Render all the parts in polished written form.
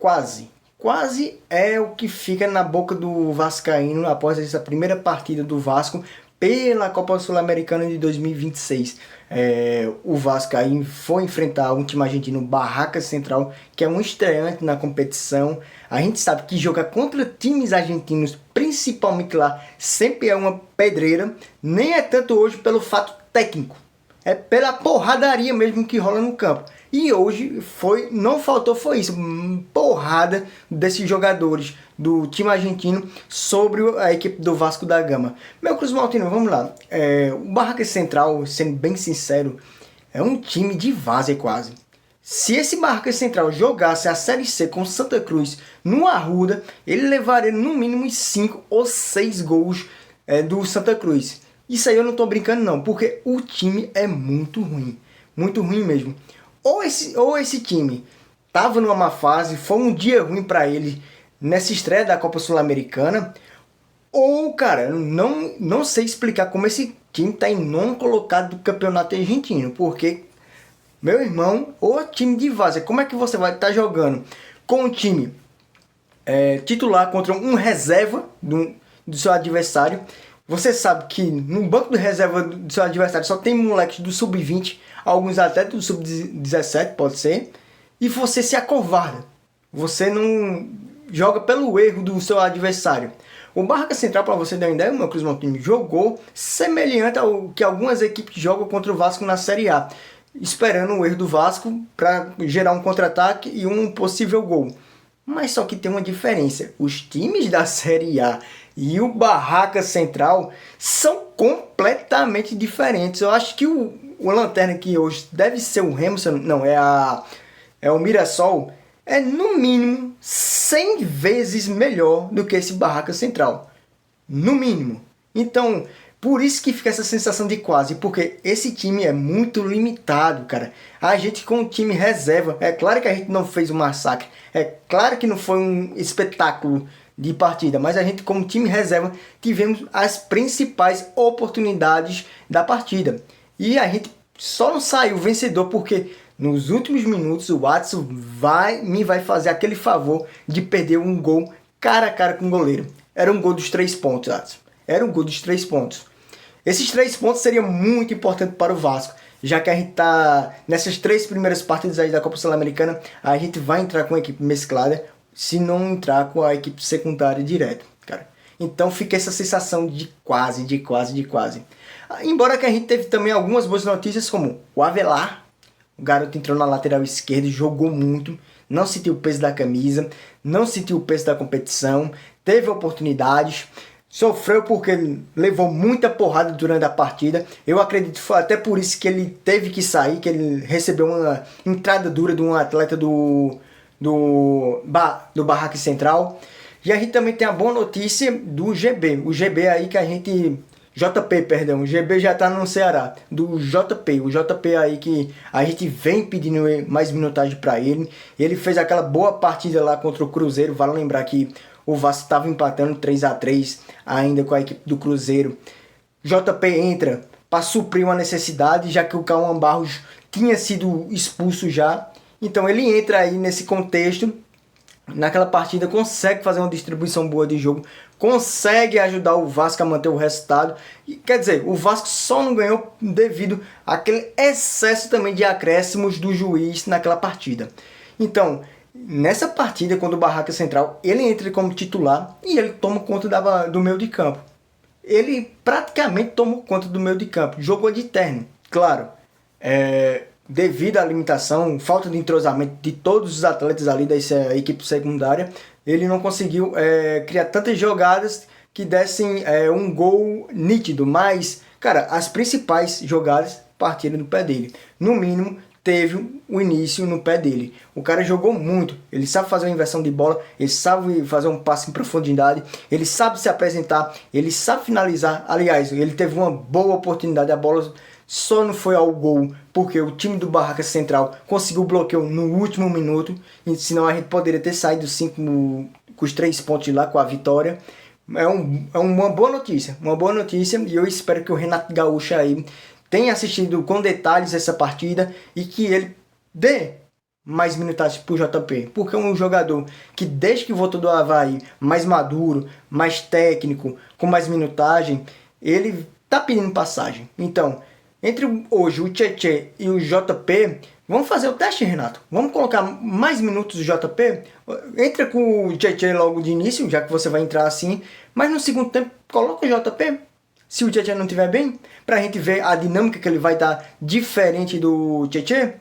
quase. Quase é o que fica na boca do vascaíno após essa primeira partida do Vasco pela Copa Sul-Americana de 2026. O Vasco aí foi enfrentar um time argentino, Barracas Central, que é um estreante na competição. A gente sabe que jogar contra times argentinos, principalmente lá, sempre é uma pedreira. Nem é tanto hoje pelo fato técnico, é pela porradaria mesmo que rola no campo. E hoje não faltou isso, porrada desses jogadores do time argentino sobre a equipe do Vasco da Gama. Meu Cruz Maltino, vamos lá. O Barracas Central, sendo bem sincero, é um time de várzea quase. Se esse Barracas Central jogasse a Série C com Santa Cruz no Arruda, ele levaria no mínimo 5 ou 6 gols do Santa Cruz. Isso aí eu não estou brincando não, porque o time é muito ruim mesmo. Ou esse time estava numa má fase, foi um dia ruim para ele nessa estreia da Copa Sul-Americana, ou, cara, não sei explicar como esse time está em nono colocado do campeonato argentino, porque, meu irmão, o time de várzea, como é que você vai estar jogando com um time titular contra um reserva do seu adversário? Você sabe que no banco de reserva do seu adversário só tem moleques do sub-20, alguns até do sub-17, pode ser, e você se acovarda. Você não joga pelo erro do seu adversário. O Barracas Central, para você dar uma ideia, o meu Cruz Maltino jogou semelhante ao que algumas equipes jogam contra o Vasco na Série A, esperando o erro do Vasco para gerar um contra-ataque e um possível gol. Mas só que tem uma diferença. Os times da Série A e o Barracas Central são completamente diferentes. Eu acho que o Lanterna que hoje deve ser o Remo, não, é o Mirassol, é no mínimo 100 vezes melhor do que esse Barracas Central. No mínimo. Então, por isso que fica essa sensação de quase, porque esse time é muito limitado, cara. A gente com o time reserva, é claro que a gente não fez um massacre, é claro que não foi um espetáculo de partida, mas a gente como time reserva tivemos as principais oportunidades da partida. E a gente só não saiu vencedor porque nos últimos minutos o Watson vai fazer aquele favor de perder um gol cara a cara com o goleiro. Era um gol dos 3 pontos, Watson. Era um gol dos 3 pontos. Esses 3 pontos seriam muito importantes para o Vasco, já que a gente está nessas 3 primeiras partidas aí da Copa Sul-Americana, a gente vai entrar com a equipe mesclada, se não entrar com a equipe secundária direto, cara. Então fica essa sensação de quase. Embora que a gente teve também algumas boas notícias, como o Avelar, o garoto entrou na lateral esquerda e jogou muito, não sentiu o peso da camisa, não sentiu o peso da competição, teve oportunidades, sofreu porque levou muita porrada durante a partida. Eu acredito que foi até por isso que ele teve que sair, que ele recebeu uma entrada dura de um atleta do Barracas Central. E a gente também tem a boa notícia do GB. O GB aí que a gente... JP, perdão. O GB já tá no Ceará. Do JP. O JP aí que a gente vem pedindo mais minutagem para ele. Ele fez aquela boa partida lá contra o Cruzeiro. Vale lembrar que o Vasco estava empatando 3-3 ainda com a equipe do Cruzeiro. JP entra para suprir uma necessidade, já que o Cauã Barros tinha sido expulso já. Então ele entra aí nesse contexto, naquela partida, consegue fazer uma distribuição boa de jogo, consegue ajudar o Vasco a manter o resultado. E, quer dizer, o Vasco só não ganhou devido àquele excesso também de acréscimos do juiz naquela partida. Então, nessa partida, quando o Barracas Central, ele entra como titular e ele toma conta do meio de campo. Ele praticamente tomou conta do meio de campo, jogou de terno, claro. Devido à limitação, falta de entrosamento de todos os atletas ali dessa equipe secundária, ele não conseguiu criar tantas jogadas que dessem um gol nítido, mas, cara, as principais jogadas partiram do pé dele. No mínimo, teve o início no pé dele. O cara jogou muito, ele sabe fazer uma inversão de bola, ele sabe fazer um passe em profundidade, ele sabe se apresentar, ele sabe finalizar. Aliás, ele teve uma boa oportunidade, a bola só não foi ao gol porque o time do Barracas Central conseguiu o bloqueio no último minuto, e senão a gente poderia ter saído 5 com os 3 pontos de lá com a vitória. É uma boa notícia, e eu espero que o Renato Gaúcho aí tenha assistido com detalhes essa partida e que ele dê mais minutagens pro JP, porque é um jogador que desde que voltou do Avaí, mais maduro, mais técnico, com mais minutagem, ele tá pedindo passagem. Então, entre hoje o Tietê e o JP, vamos fazer o teste, Renato. Vamos colocar mais minutos do JP. Entra com o Tietê logo de início, já que você vai entrar assim, mas no segundo tempo coloca o JP. Se o Tietê não estiver bem, pra gente ver a dinâmica que ele vai dar diferente do Tietê.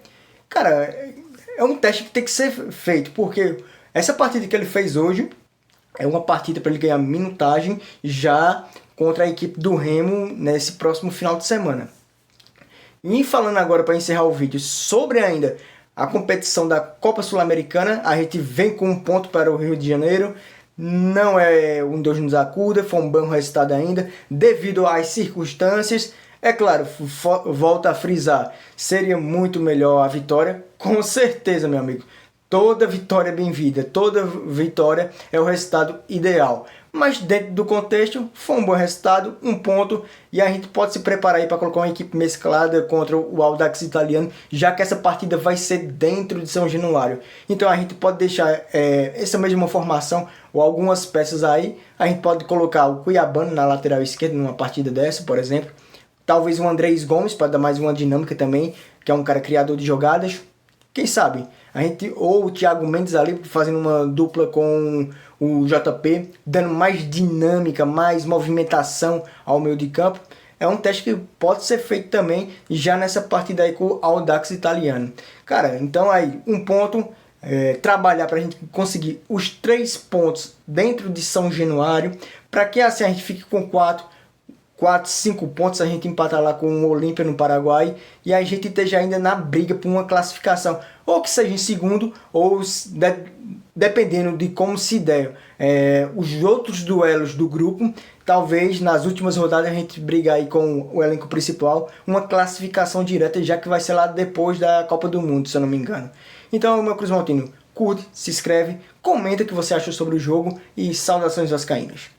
Cara, é um teste que tem que ser feito, porque essa partida que ele fez hoje é uma partida para ele ganhar minutagem já contra a equipe do Remo nesse próximo final de semana. E falando agora para encerrar o vídeo sobre ainda a competição da Copa Sul-Americana, a gente vem com um ponto para o Rio de Janeiro. Não é um Deus nos acuda, foi um bom resultado ainda, devido às circunstâncias. É claro, volto a frisar, seria muito melhor a vitória, com certeza, meu amigo. Toda vitória é bem-vinda, toda vitória é o resultado ideal. Mas dentro do contexto, foi um bom resultado, um ponto, e a gente pode se preparar aí para colocar uma equipe mesclada contra o Audax Italiano, já que essa partida vai ser dentro de São Januário. Então a gente pode deixar essa mesma formação ou algumas peças aí. A gente pode colocar o Cuiabano na lateral esquerda numa partida dessa, por exemplo. Talvez o Andrés Gomes para dar mais uma dinâmica também, que é um cara criador de jogadas. Quem sabe? A gente, ou o Thiago Mendes ali fazendo uma dupla com o JP, dando mais dinâmica, mais movimentação ao meio de campo. É um teste que pode ser feito também já nessa partida aí com o Audax Italiano. Cara, então aí, um ponto, trabalhar para a gente conseguir os 3 pontos dentro de São Januário, para que assim a gente fique com 4, 5 pontos, a gente empatar lá com o Olímpia no Paraguai e a gente esteja ainda na briga por uma classificação, ou que seja em segundo, ou dependendo de como se der os outros duelos do grupo, talvez nas últimas rodadas a gente brigar aí com o elenco principal, uma classificação direta, já que vai ser lá depois da Copa do Mundo, se eu não me engano. Então, meu Cruz Maltino, curte, se inscreve, comenta o que você achou sobre o jogo e saudações vascaínas.